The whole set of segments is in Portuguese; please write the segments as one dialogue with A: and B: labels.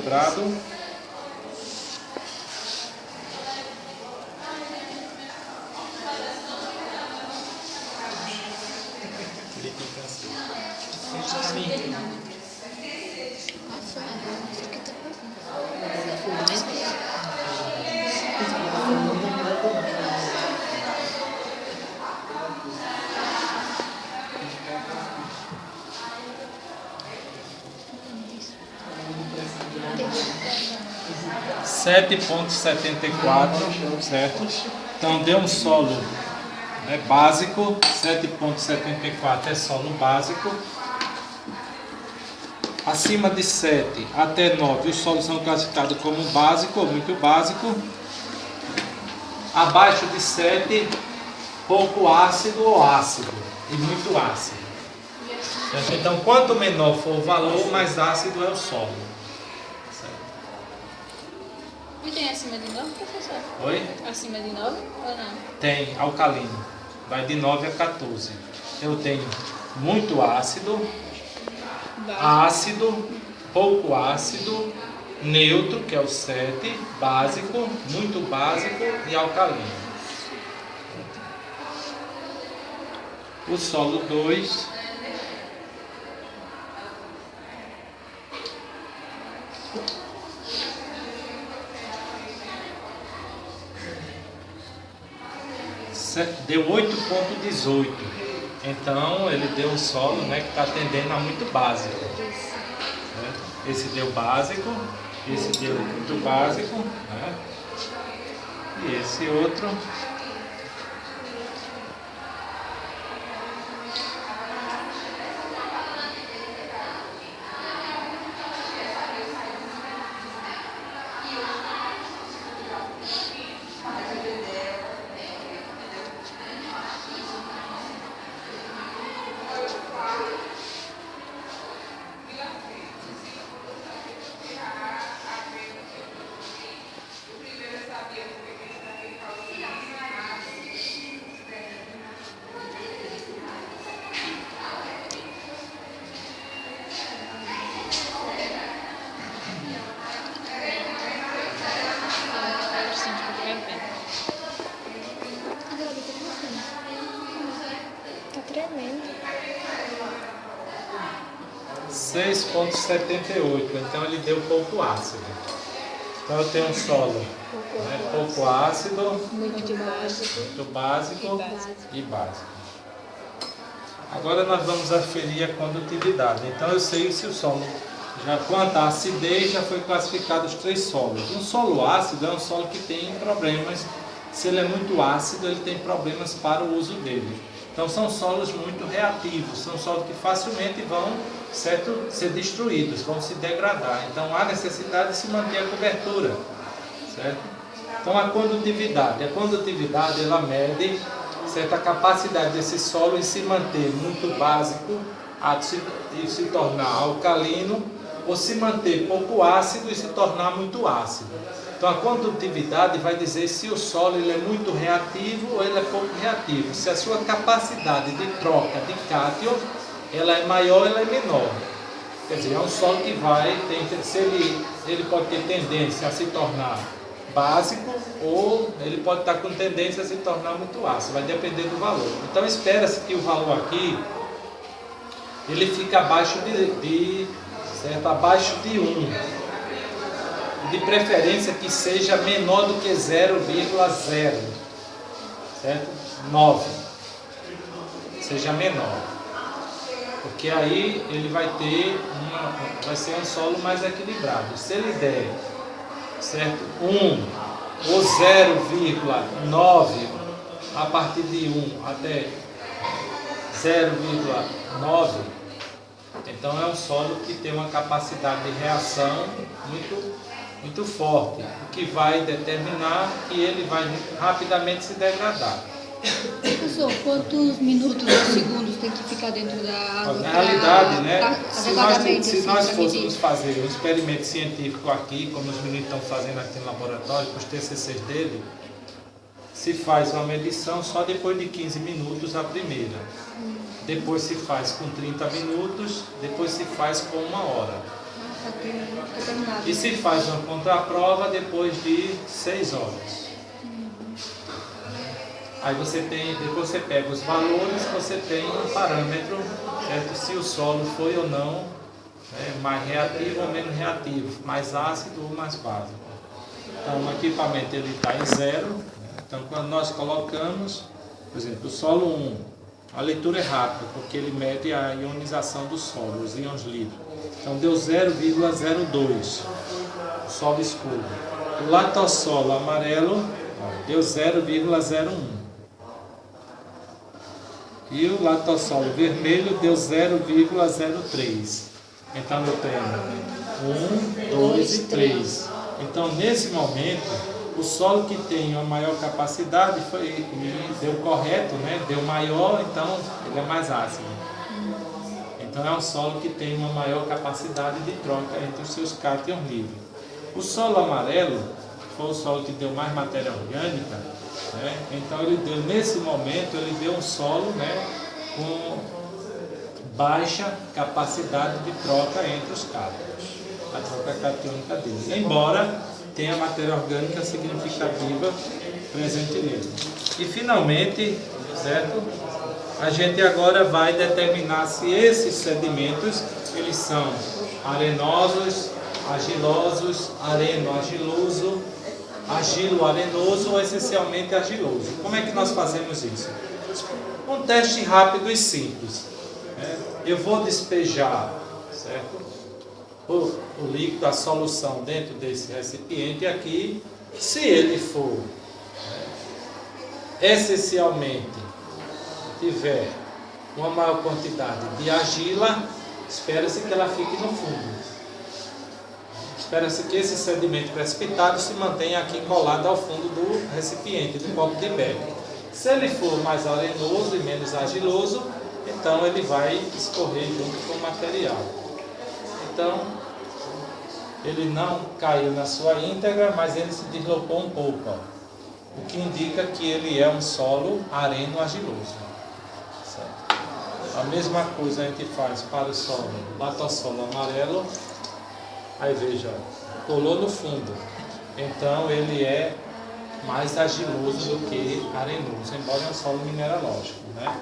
A: equilibrado. Sete ponto 74, certo? Então deu um solo básico, 7,74 é solo básico. Acima de 7 até 9 os solos são classificados como básico ou muito básico. Abaixo de 7, pouco ácido ou ácido e muito ácido. Certo? Então quanto menor for o valor, mais ácido é o solo.
B: E tem acima de 9, professor?
A: Oi?
B: Acima de 9 ou não?
A: Tem alcalino, vai de 9 a 14. Eu tenho muito ácido, ácido, pouco ácido, neutro, que é o 7, básico, muito básico e alcalino. O solo 2. Deu 8,18. Então ele deu um solo que está tendendo a muito básico. Esse deu básico, esse deu muito básico, e esse outro.
B: Tá tremendo.
A: 6,78. Então ele deu pouco ácido. Então eu tenho um solo pouco ácido,
B: Muito básico.
A: muito básico e básico. Agora nós vamos aferir a condutividade. Então eu sei se o solo, quanto à acidez, já foi classificado os 3 solos. Um solo ácido é um solo que tem problemas. Se ele é muito ácido, ele tem problemas para o uso dele. Então são solos muito reativos, são solos que facilmente vão ser destruídos, vão se degradar. Então há necessidade de se manter a cobertura, certo? Então a condutividade ela mede certa capacidade desse solo em se manter muito básico e se tornar alcalino, ou se manter pouco ácido e se tornar muito ácido. Então a condutividade vai dizer se o solo ele é muito reativo ou ele é pouco reativo, se a sua capacidade de troca de cátion ela é maior ou ela é menor. Quer dizer, é um solo que se ele pode ter tendência a se tornar básico ou ele pode estar com tendência a se tornar muito ácido, vai depender do valor. Então espera-se que o valor aqui ele fique abaixo abaixo de 1. De preferência que seja menor do que 0,0, certo? 9. Seja menor. Porque aí ele vai ser um solo mais equilibrado. Se ele der, certo? 1 ou 0,9, a partir de 1 até 0,9, então é um solo que tem uma capacidade de reação muito forte, o que vai determinar que ele vai rapidamente se degradar.
C: Professor, quantos minutos ou segundos tem que ficar dentro da água?
A: Na realidade, se nós
C: assim,
A: fôssemos fazer um experimento científico aqui, como os meninos estão fazendo aqui no laboratório, com os TCCs dele, se faz uma medição só depois de 15 minutos a primeira. Depois se faz com 30 minutos, depois se faz com 1 hora.
C: Determinado.
A: E se faz uma contraprova depois de 6 horas. Aí você tem, depois você pega os valores, você tem um parâmetro, certo? Se o solo foi ou não, né, mais reativo ou menos reativo, mais ácido ou mais básico. Então o equipamento ele está em 0, né? Então quando nós colocamos, por exemplo, o solo 1, a leitura é rápida, porque ele mede a ionização do solo, os íons livres. Então deu 0,02, o solo escuro. O latossolo amarelo deu 0,01. E o latossolo vermelho deu 0,03. Então eu tenho 1, 2 e 3. Então nesse momento, o solo que tem a maior capacidade deu correto, né? Deu maior, então ele é mais ácido. Então é um solo que tem uma maior capacidade de troca entre os seus cátions livres. O solo amarelo foi o solo que deu mais matéria orgânica, né? Então ele deu, nesse momento, ele deu um solo, né, com baixa capacidade de troca entre os cátions, a troca catiônica dele, embora tenha matéria orgânica significativa presente nele. E finalmente, certo? A gente agora vai determinar se esses sedimentos eles são arenosos, argilosos, areno-argiloso, argilo-arenoso ou essencialmente argiloso. Como é que nós fazemos isso? Um teste rápido e simples, né? Eu vou despejar, certo, o líquido, a solução dentro desse recipiente aqui. Se ele for, né, essencialmente tiver uma maior quantidade de argila, espera-se que ela fique no fundo. Espera-se que esse sedimento precipitado se mantenha aqui colado ao fundo do recipiente, do copo de bebe. Se ele for mais arenoso e menos argiloso, então ele vai escorrer junto com o material. Então, ele não caiu na sua íntegra, mas ele se deslocou um pouco, ó, o que indica que ele é um solo areno-argiloso. A mesma coisa a gente faz para o solo latossolo amarelo. Aí veja, colou no fundo, então ele é mais argiloso do que arenoso, embora é um solo mineralógico, né?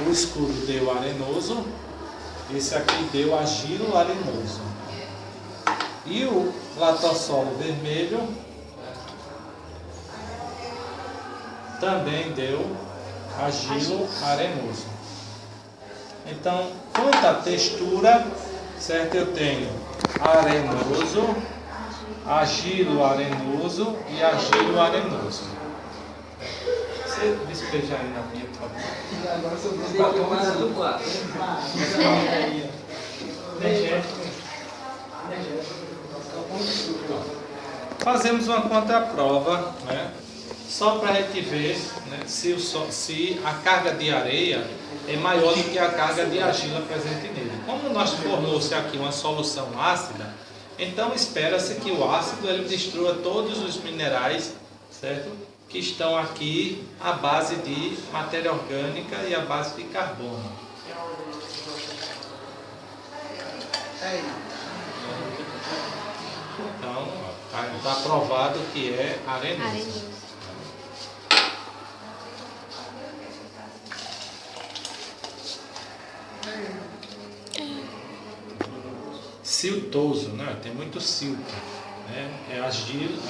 A: O escuro deu arenoso, esse aqui deu argilo-arenoso. E o latossolo vermelho também deu argilo-arenoso. Então, quanto à textura, certo, eu tenho arenoso, argilo-arenoso e argilo-arenoso. Você despeja aí na minha, por favor.
D: Agora sou do 4.
A: Fazemos uma contraprova, né? Só para a gente ver, né, se a carga de areia é maior do que a carga de argila presente nele. Como nós formou-se aqui uma solução ácida, então espera-se que o ácido ele destrua todos os minerais, certo, que estão aqui à base de matéria orgânica e à base de carbono. Então, está provado que é arenoso. Siltoso, né? Tem muito silto, né? É argiloso,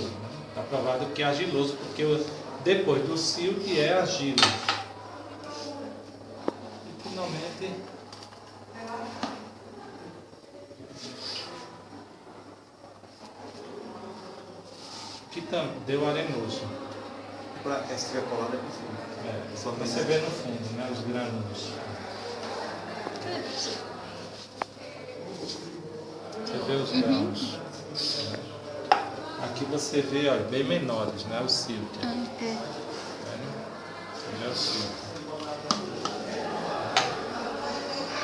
A: né? Está provado que é argiloso porque depois do silt é argila. E finalmente que deu arenoso.
D: Se estiver colado é por cima.
A: Só você vê no fundo, né? Os grânulos. Você vê os grãos. Aqui você vê, ó, bem menores, né? O silt. Você vê o silt.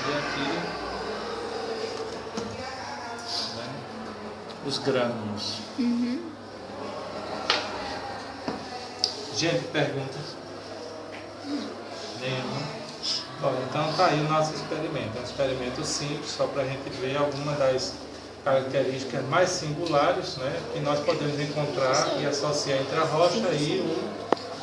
A: E aqui, né? Os grânulos. Gente, perguntas? Nenhuma? Bom, então tá aí o nosso experimento. É um experimento simples, só para a gente ver algumas das características mais singulares, né, que nós podemos encontrar e associar entre a rocha e o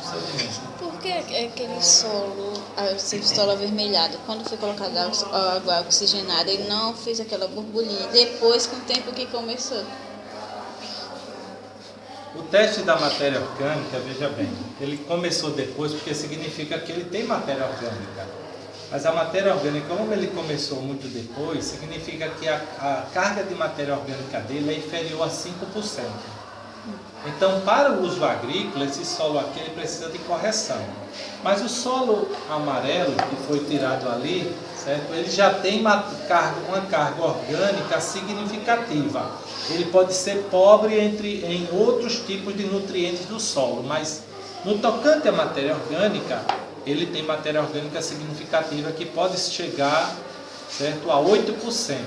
A: sedimento.
B: Por que aquele solo, esse solo avermelhado, quando foi colocado água oxigenada, ele não fez aquela borbulhinha? Depois, com o tempo que começou?
A: O teste da matéria orgânica, veja bem, ele começou depois porque significa que ele tem matéria orgânica. Mas a matéria orgânica, como ele começou muito depois, significa que a carga de matéria orgânica dele é inferior a 5%. Então, para o uso agrícola, esse solo aqui ele precisa de correção. Mas o solo amarelo que foi tirado ali, certo? Ele já tem uma carga orgânica significativa. Ele pode ser pobre em outros tipos de nutrientes do solo, mas no tocante à matéria orgânica, ele tem matéria orgânica significativa que pode chegar, certo, a 8%,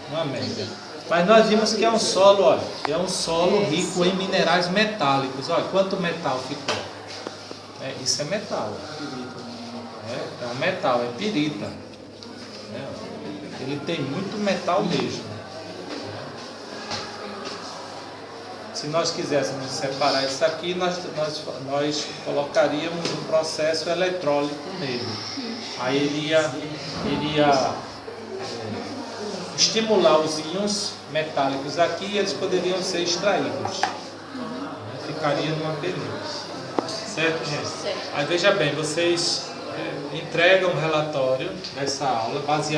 A: uma média. Mas nós vimos que é um solo, olha, é um solo rico em minerais metálicos. Olha, quanto metal ficou? Isso é metal. É um metal, é pirita. Ele tem muito metal mesmo. Se nós quiséssemos separar isso aqui, nós colocaríamos um processo eletrólito nele. Aí ele iria estimular os íons metálicos aqui e eles poderiam ser extraídos. Ficaria numa período. Certo, gente?
B: Certo.
A: Aí veja bem, vocês entregam um relatório dessa aula baseado